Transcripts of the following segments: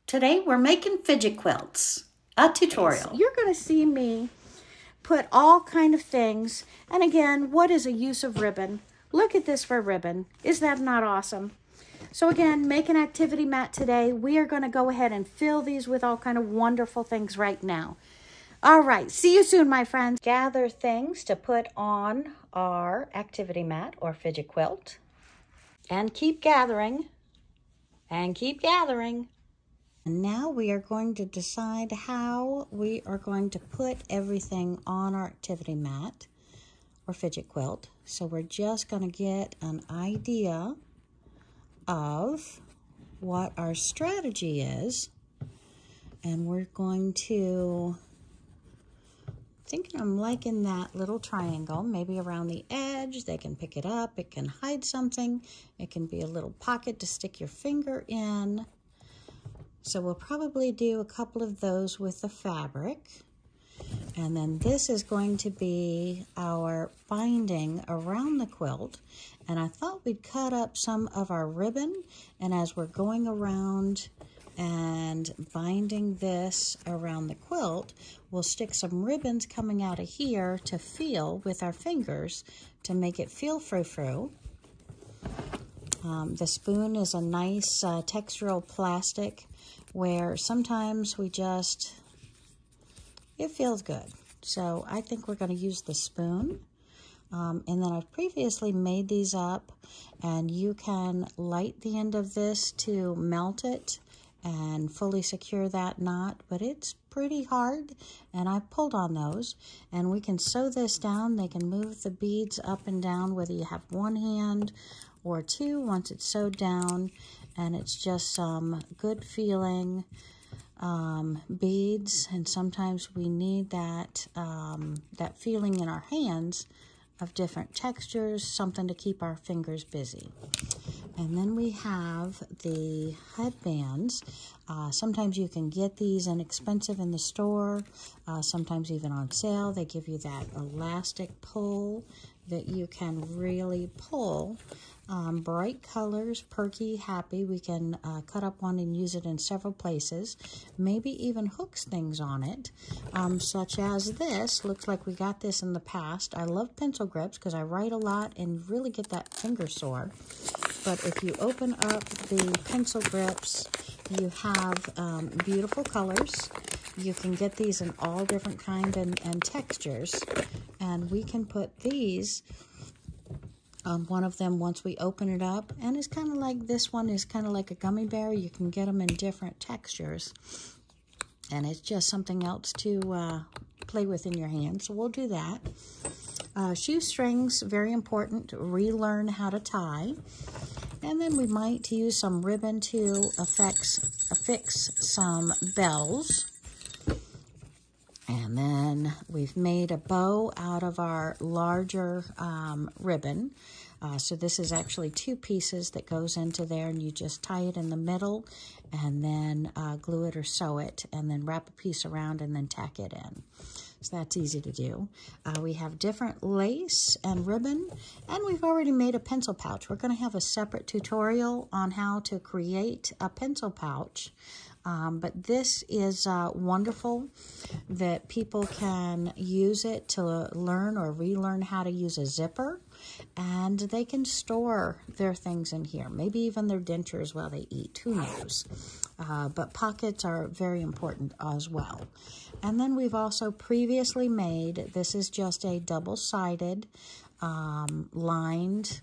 Today we're making fidget quilts, a tutorial. You're going to see me put all kind of things. And again, what is a use of ribbon? Look at this for ribbon. Is that not awesome? So again, make an activity mat today. We are going to go ahead and fill these with all kind of wonderful things right now. All right, see you soon, my friends. Gather things to put on our activity mat or fidget quilt. And keep gathering. And keep gathering. And now we are going to decide how we are going to put everything on our activity mat or fidget quilt. So we're just going to get an idea of what our strategy is. And we're going to, I'm liking that little triangle, maybe around the edge. They can pick it up, it can hide something. It can be a little pocket to stick your finger in. So we'll probably do a couple of those with the fabric. And then this is going to be our binding around the quilt. And I thought we'd cut up some of our ribbon. And as we're going around and binding this around the quilt, we'll stick some ribbons coming out of here to feel with our fingers to make it feel frou-frou. The spoon is a nice textural plastic where sometimes it feels good. So I think we're going to use the spoon. And then I've previously made these up, and you can light the end of this to melt it and fully secure that knot, but it's pretty hard, and I pulled on those. And we can sew this down. They can move the beads up and down, whether you have one hand or two, once it's sewed down. And it's just some good feeling beads, and sometimes we need that that feeling in our hands of different textures, something to keep our fingers busy. And then we have the headbands. Sometimes you can get these inexpensive in the store, sometimes even on sale. They give you that elastic pull that you can really pull. Bright colors, perky, happy. We can cut up one and use it in several places. Maybe even hooks things on it, such as this. Looks like we got this in the past. I love pencil grips because I write a lot and really get that finger sore. But if you open up the pencil grips, you have beautiful colors. You can get these in all different kinds and textures. And we can put these on one of them once we open it up. And it's kind of like, this one is kind of like a gummy bear. You can get them in different textures. And it's just something else to play with in your hand. So we'll do that. Shoestrings, very important. Relearn how to tie. And then we might use some ribbon to affix some bells. And then we've made a bow out of our larger ribbon. So this is actually two pieces that goes into there, and you just tie it in the middle and then glue it or sew it, and then wrap a piece around and then tack it in. So that's easy to do. We have different lace and ribbon, and we've already made a pencil pouch. We're going to have a separate tutorial on how to create a pencil pouch. But this is wonderful that people can use it to learn or relearn how to use a zipper, and they can store their things in here, maybe even their dentures while they eat, who knows. But pockets are very important as well. And then we've also previously made, this is just a double-sided lined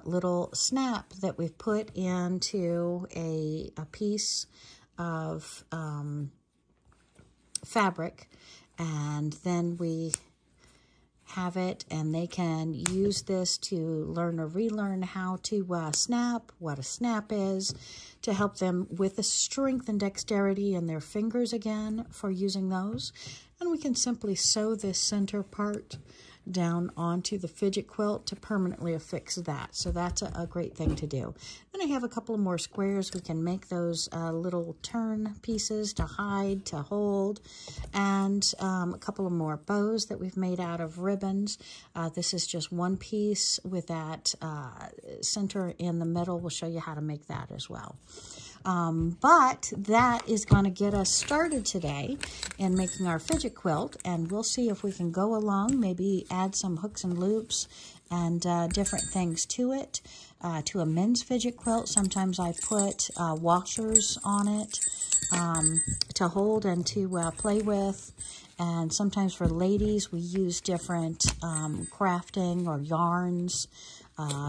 little snap that we've put into a piece of fabric, and then we have it, and they can use this to learn or relearn how to snap, what a snap is, to help them with the strength and dexterity in their fingers again for using those. And we can simply sew this center part down onto the fidget quilt to permanently affix that. So that's a great thing to do. Then I have a couple of more squares. We can make those little turn pieces to hide, to hold, and a couple of more bows that we've made out of ribbons. This is just one piece with that center in the middle. We'll show you how to make that as well. But that is going to get us started today in making our fidget quilt, and we'll see if we can go along, maybe add some hooks and loops and different things to it. To a men's fidget quilt, sometimes I put washers on it to hold and to play with. And sometimes for ladies, we use different crafting or yarns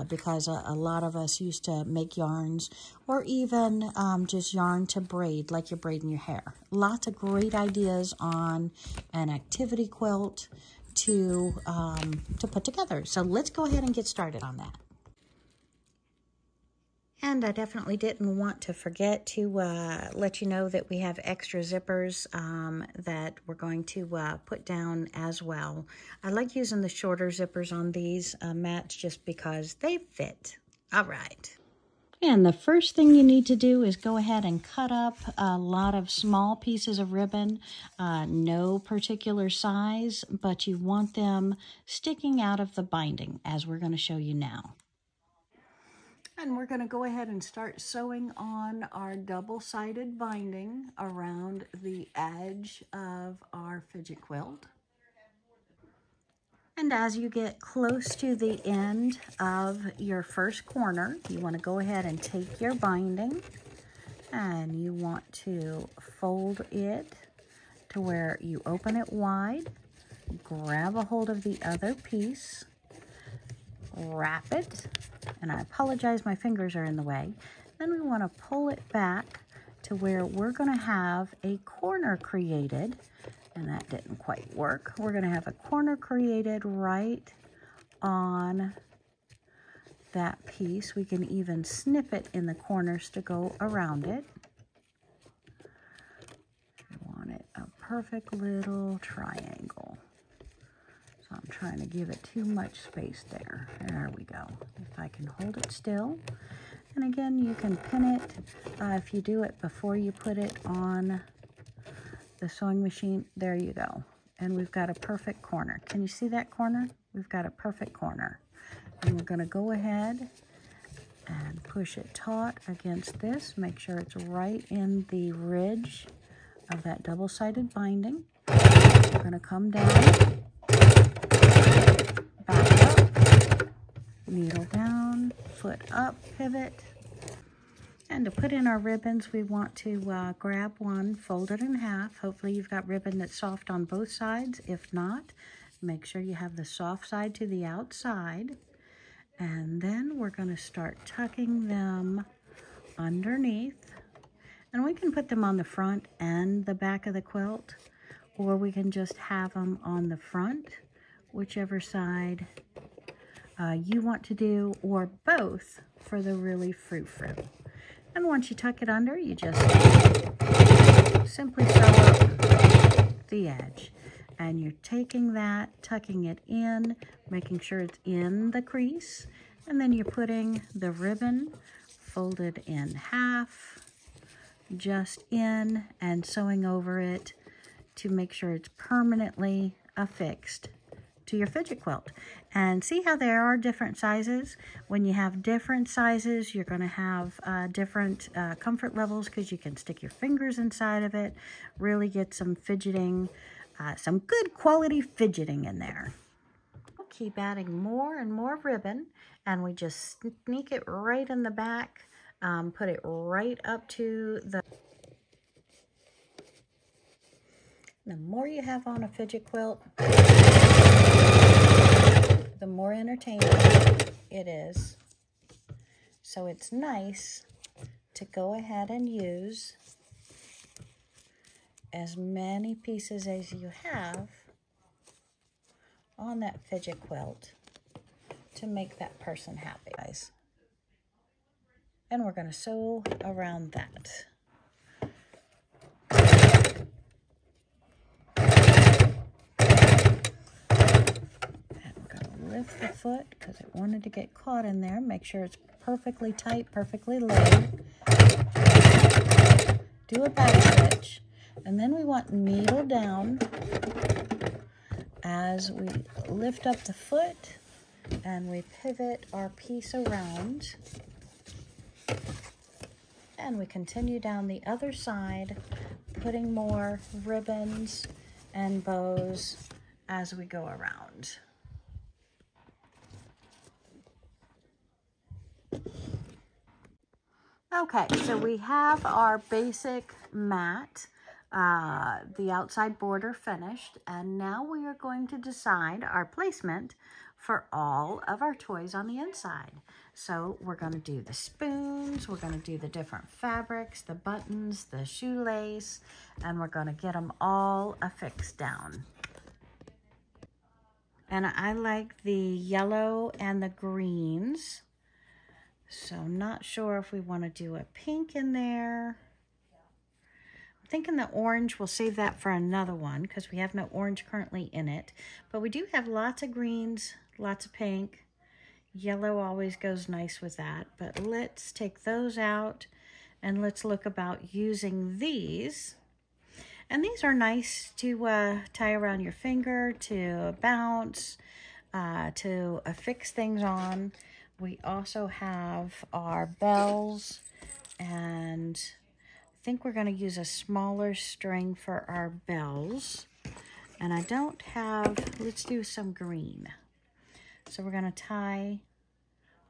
because a lot of us used to make yarns, or even just yarn to braid, like you're braiding your hair. Lots of great ideas on an activity quilt to put together. So let's go ahead and get started on that. And I definitely didn't want to forget to let you know that we have extra zippers that we're going to put down as well. I like using the shorter zippers on these mats just because they fit. All right. And the first thing you need to do is go ahead and cut up a lot of small pieces of ribbon, no particular size, but you want them sticking out of the binding, as we're going to show you now. And we're going to go ahead and start sewing on our double-sided binding around the edge of our fidget quilt. And as you get close to the end of your first corner, you want to go ahead and take your binding and you want to fold it to where you open it wide, grab a hold of the other piece, wrap it, and I apologize, my fingers are in the way. Then we want to pull it back to where we're going to have a corner created, and that didn't quite work. We're going to have a corner created right on that piece. We can even snip it in the corners to go around it. We want it a perfect little triangle. So I'm trying to give it too much space there. There we go. If I can hold it still. And again, you can pin it if you do it before you put it on the sewing machine. There you go. And we've got a perfect corner. Can you see that corner? We've got a perfect corner. And we're going to go ahead and push it taut against this. Make sure it's right in the ridge of that double-sided binding. We're going to come down. Back up, needle down, foot up, pivot. And to put in our ribbons, we want to grab one, fold it in half. Hopefully you've got ribbon that's soft on both sides. If not, make sure you have the soft side to the outside. And then we're going to start tucking them underneath. And we can put them on the front and the back of the quilt, or we can just have them on the front, whichever side you want to do, or both for the really frou-frou. And once you tuck it under, you just simply sew up the edge. And you're taking that, tucking it in, making sure it's in the crease, and then you're putting the ribbon folded in half, just in, and sewing over it to make sure it's permanently affixed to your fidget quilt. And see how there are different sizes? When you have different sizes, you're going to have different comfort levels, because you can stick your fingers inside of it, really get some fidgeting, some good quality fidgeting in there. We'll keep adding more and more ribbon, and we just sneak it right in the back, put it right up to the... The more you have on a fidget quilt, the more entertaining it is. So it's nice to go ahead and use as many pieces as you have on that fidget quilt to make that person happy, guys. And we're going to sew around that. Lift the foot because it wanted to get caught in there. Make sure it's perfectly tight, perfectly laid. Do a back stitch. And then we want needle down as we lift up the foot and we pivot our piece around. And we continue down the other side, putting more ribbons and bows as we go around. Okay, so we have our basic mat, the outside border finished, and now we are going to decide our placement for all of our toys on the inside. So we're going to do the spoons, we're going to do the different fabrics, the buttons, the shoelace, and we're going to get them all affixed down. And I like the yellow and the greens. So I'm not sure if we want to do a pink in there. I'm thinking the orange, we'll save that for another one because we have no orange currently in it. But we do have lots of greens, lots of pink. Yellow always goes nice with that. But let's take those out and let's look about using these. And these are nice to tie around your finger, to bounce, to affix things on. We also have our bells, and I think we're going to use a smaller string for our bells. And I don't have, let's do some green. So we're going to tie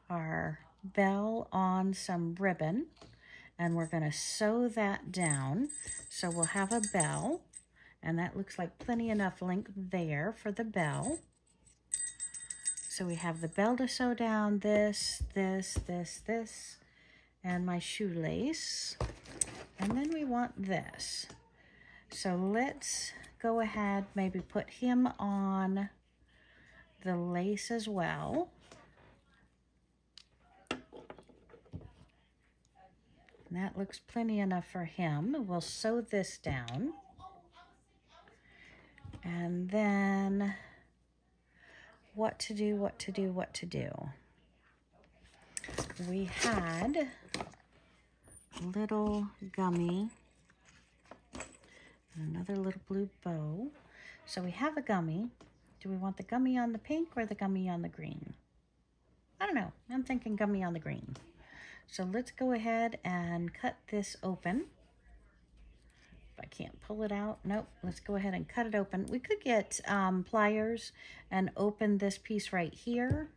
our bell on some ribbon, and we're going to sew that down. So we'll have a bell, and that looks like plenty enough length there for the bell. So we have the bell to sew down, this, and my shoelace. And then we want this. So let's go ahead, maybe put him on the lace as well. And that looks plenty enough for him. We'll sew this down. And then what to do. We had a little gummy and another little blue bow. So we have a gummy. Do we want the gummy on the pink or the gummy on the green? I don't know. I'm thinking gummy on the green. So let's go ahead and cut this open. If I can't pull it out, nope, let's go ahead and cut it open. We could get pliers and open this piece right here,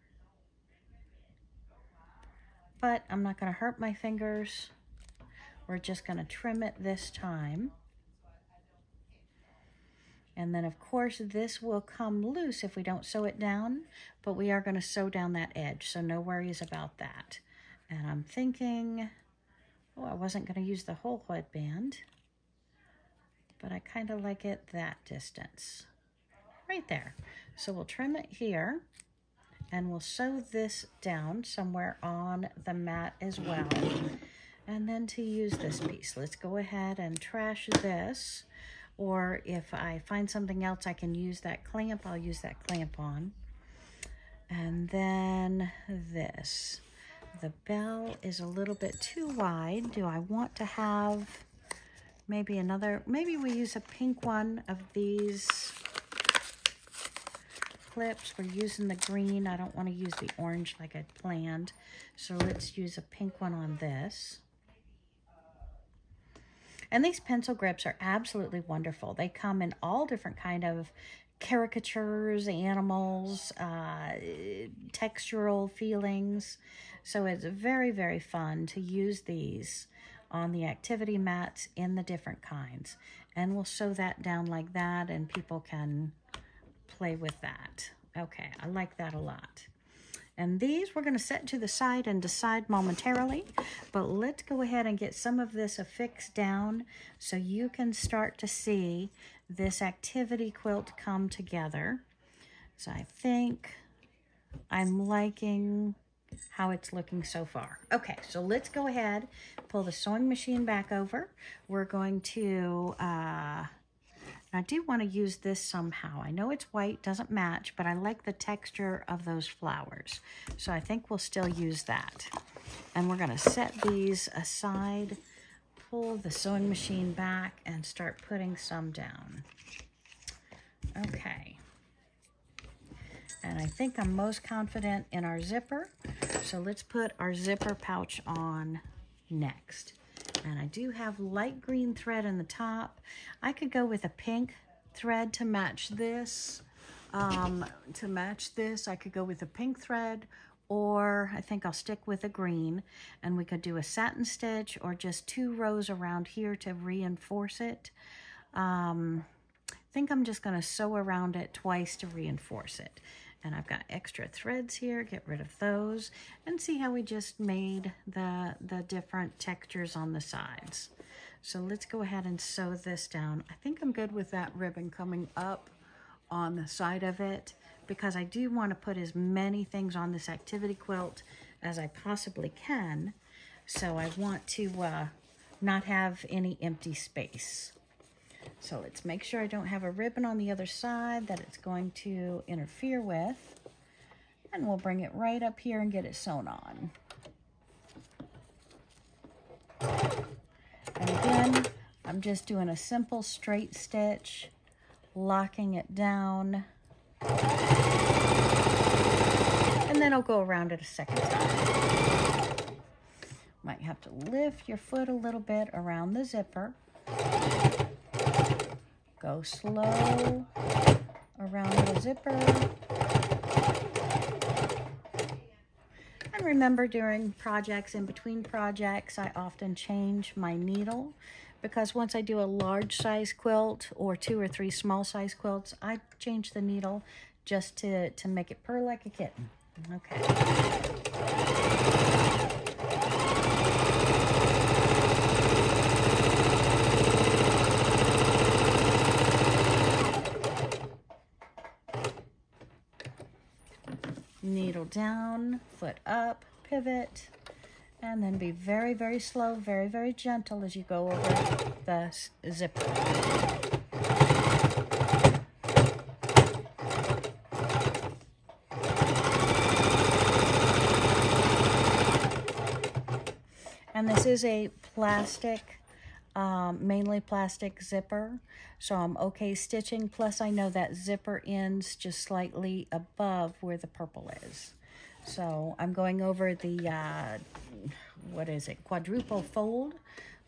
but I'm not going to hurt my fingers. We're just going to trim it this time. And then of course this will come loose if we don't sew it down, but we are going to sew down that edge, so no worries about that. And I'm thinking, oh, I wasn't going to use the whole headband, but I kind of like it that distance, right there. So we'll trim it here, and we'll sew this down somewhere on the mat as well. And then to use this piece, let's go ahead and trash this, or if I find something else I can use that clamp, I'll use that clamp on. And then this. The bell is a little bit too wide. Do I want to have maybe another, maybe we use a pink one of these clips. We're using the green. I don't want to use the orange like I planned. So let's use a pink one on this. And these pencil grips are absolutely wonderful. They come in all different kind of caricatures, animals, textural feelings. So it's very, very fun to use these on the activity mats in the different kinds. And we'll sew that down like that, and people can play with that. Okay, I like that a lot. And these we're going to set to the side and decide momentarily, but let's go ahead and get some of this affixed down so you can start to see this activity quilt come together. So I think I'm liking how it's looking so far. Okay, so let's go ahead, pull the sewing machine back over. We're going to, I do want to use this somehow. I know it's white, doesn't match, but I like the texture of those flowers. So I think we'll still use that. And we're going to set these aside, pull the sewing machine back, and start putting some down. Okay. And I think I'm most confident in our zipper. So let's put our zipper pouch on next. And I do have light green thread in the top. I could go with a pink thread to match this. I could go with a pink thread, or I think I'll stick with a green, and we could do a satin stitch or just 2 rows around here to reinforce it. I think I'm just going to sew around it twice to reinforce it. And I've got extra threads here, get rid of those, and see how we just made the different textures on the sides. So let's go ahead and sew this down. I think I'm good with that ribbon coming up on the side of it, because I do want to put as many things on this activity quilt as I possibly can. So I want to not have any empty space. So let's make sure I don't have a ribbon on the other side that it's going to interfere with. And we'll bring it right up here and get it sewn on. And again, I'm just doing a simple straight stitch, locking it down. And then I'll go around it a second time. Might have to lift your foot a little bit around the zipper. Go slow around the zipper. And remember, during projects, in between projects, I often change my needle, because once I do a large size quilt or 2 or 3 small size quilts, I change the needle just to make it purr like a kitten. Okay. Needle down, foot up, pivot, and then be very, very slow, very, very gentle as you go over the zipper. And this is a plastic, mainly plastic zipper, so I'm okay stitching. Plus I know that zipper ends just slightly above where the purple is. So I'm going over the, what is it, quadruple fold,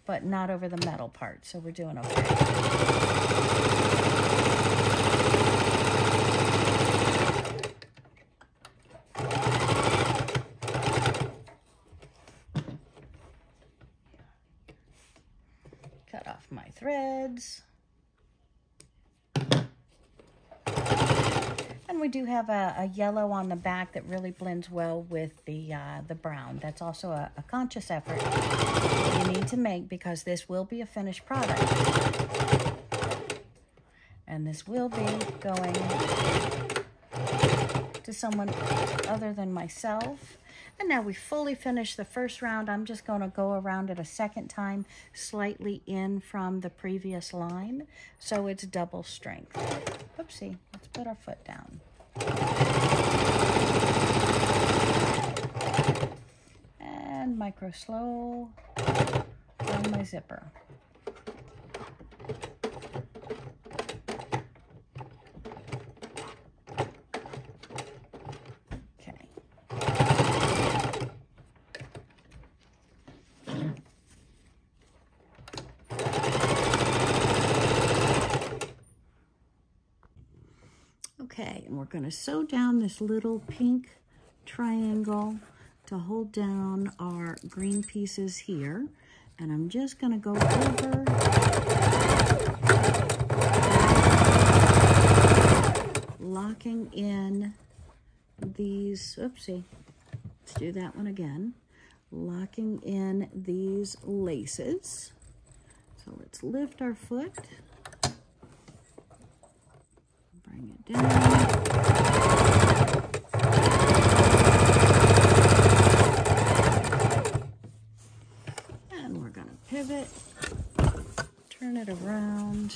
but not over the metal part, so we're doing okay. Cut off my threads. And we do have a yellow on the back that really blends well with the brown. That's also a conscious effort you need to make, because this will be a finished product. And this will be going to someone other than myself. And now we fully finished the first round. I'm just going to go around it a second time, slightly in from the previous line, so it's double strength. Oopsie, let's put our foot down. And micro slow on my zipper. Okay, and we're going to sew down this little pink triangle to hold down our green pieces here. And I'm just going to go over locking in these, oopsie, let's do that one again. Locking in these laces. So let's lift our foot. Bring it down. And we're going to pivot, turn it around.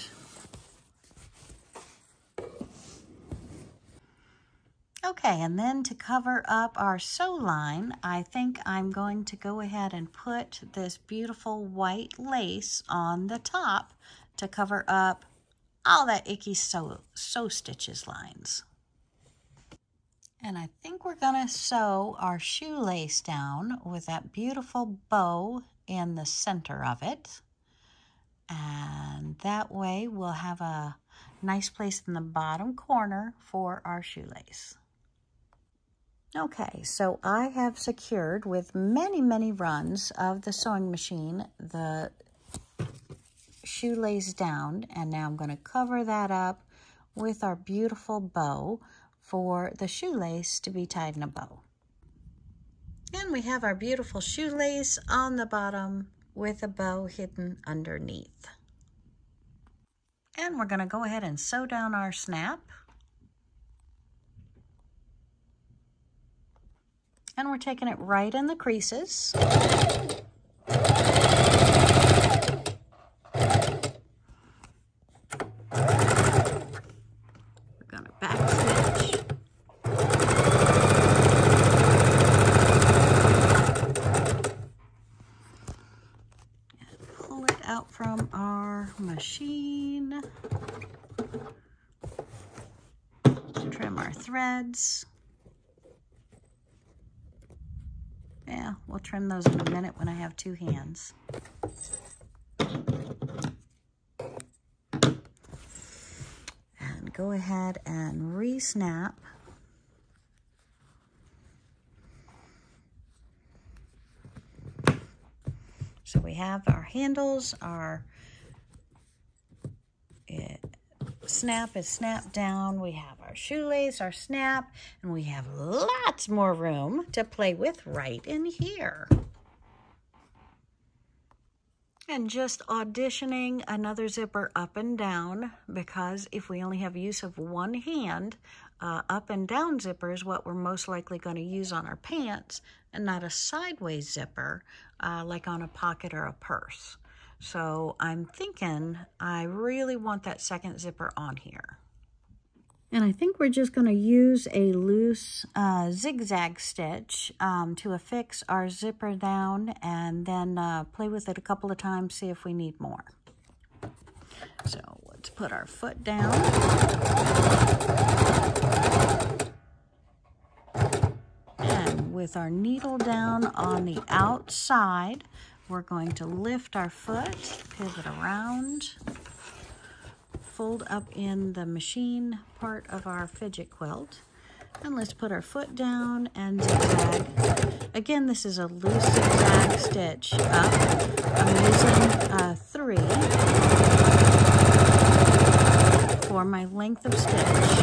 Okay, and then to cover up our sew line, I think I'm going to go ahead and put this beautiful white lace on the top to cover up all that icky sew stitches lines. And I think we're gonna sew our shoelace down with that beautiful bow in the center of it. And that way we'll have a nice place in the bottom corner for our shoelace. Okay, so I have secured with many, many runs of the sewing machine the shoelace down, and now I'm going to cover that up with our beautiful bow for the shoelace to be tied in a bow. And we have our beautiful shoelace on the bottom with a bow hidden underneath. And we're going to go ahead and sew down our snap. And we're taking it right in the creases. We're going to back stitch. And pull it out from our machine. Trim our threads. Yeah, we'll trim those in a minute when I have two hands. And go ahead and re-snap. So we have our handles, our snap is snapped down. We have our shoelace, our snap, and we have lots more room to play with right in here. And just auditioning another zipper up and down, because if we only have use of one hand, up and down zipper is what we're most likely going to use on our pants, and not a sideways zipper like on a pocket or a purse. So I'm thinking I really want that second zipper on here. And I think we're just going to use a loose zigzag stitch to affix our zipper down, and then play with it a couple of times, see if we need more. So let's put our foot down. And with our needle down on the outside, we're going to lift our foot, pivot around, fold up in the machine part of our fidget quilt, and let's put our foot down and zigzag. Again, this is a loose zigzag stitch up. I'm using 3 for my length of stitch.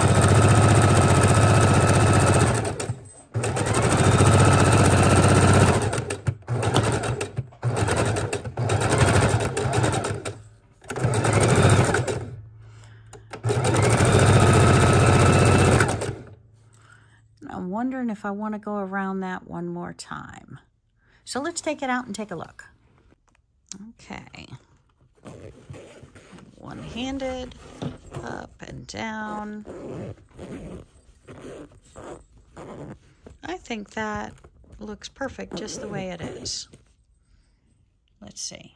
Wondering if I want to go around that one more time. So let's take it out and take a look. Okay. One-handed, up and down. I think that looks perfect just the way it is. Let's see.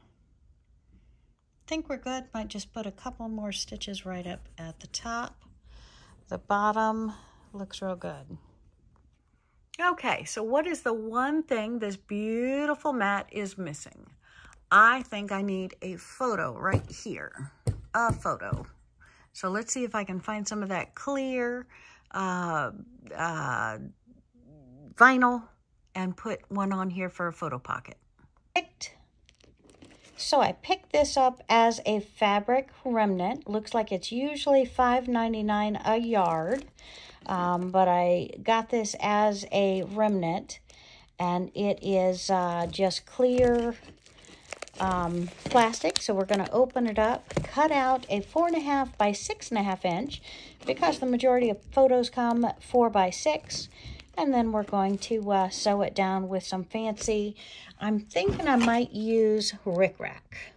I think we're good. Might just put a couple more stitches right up at the top. The bottom looks real good. Okay, so what is the one thing this beautiful mat is missing? I think I need a photo right here. A photo. So let's see if I can find some of that clear vinyl and put one on here for a photo pocket. So I picked this up as a fabric remnant. Looks like it's usually $5.99 a yard. But I got this as a remnant, and it is just clear plastic. So we're going to open it up, cut out a 4.5 by 6.5 inch, because the majority of photos come 4 by 6, and then we're going to sew it down with some fancy, I'm thinking I might use rickrack.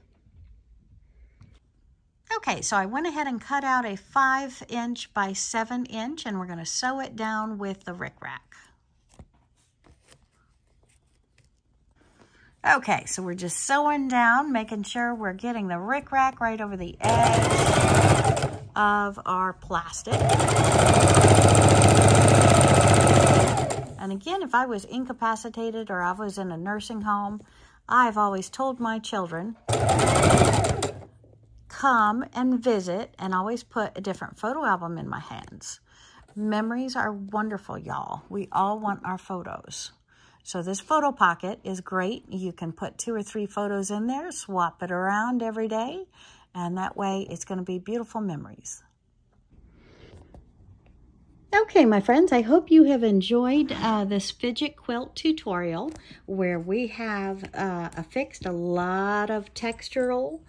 Okay, so I went ahead and cut out a 5 inch by 7 inch, and we're going to sew it down with the rickrack. Okay, so we're just sewing down, making sure we're getting the rickrack right over the edge of our plastic. And again, if I was incapacitated or I was in a nursing home, I've always told my children, come and visit, and always put a different photo album in my hands. Memories are wonderful, y'all. We all want our photos. So this photo pocket is great. You can put 2 or 3 photos in there, swap it around every day, and that way it's going to be beautiful memories. Okay, my friends, I hope you have enjoyed this fidget quilt tutorial where we have affixed a lot of textural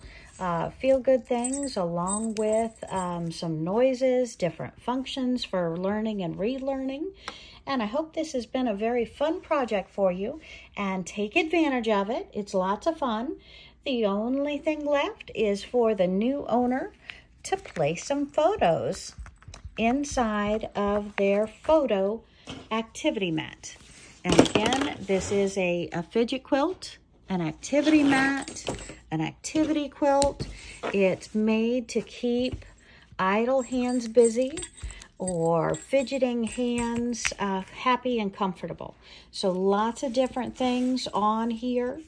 feel-good things along with some noises, different functions for learning and relearning. And I hope this has been a very fun project for you, and take advantage of it. It's lots of fun. The only thing left is for the new owner to place some photos inside of their photo activity mat. And again, this is a fidget quilt, an activity mat, an activity quilt. It's made to keep idle hands busy or fidgeting hands happy and comfortable. So lots of different things on here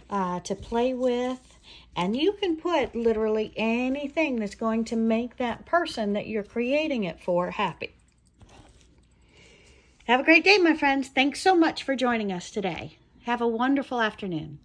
to play with. And you can put literally anything that's going to make that person that you're creating it for happy. Have a great day, my friends. Thanks so much for joining us today. Have a wonderful afternoon.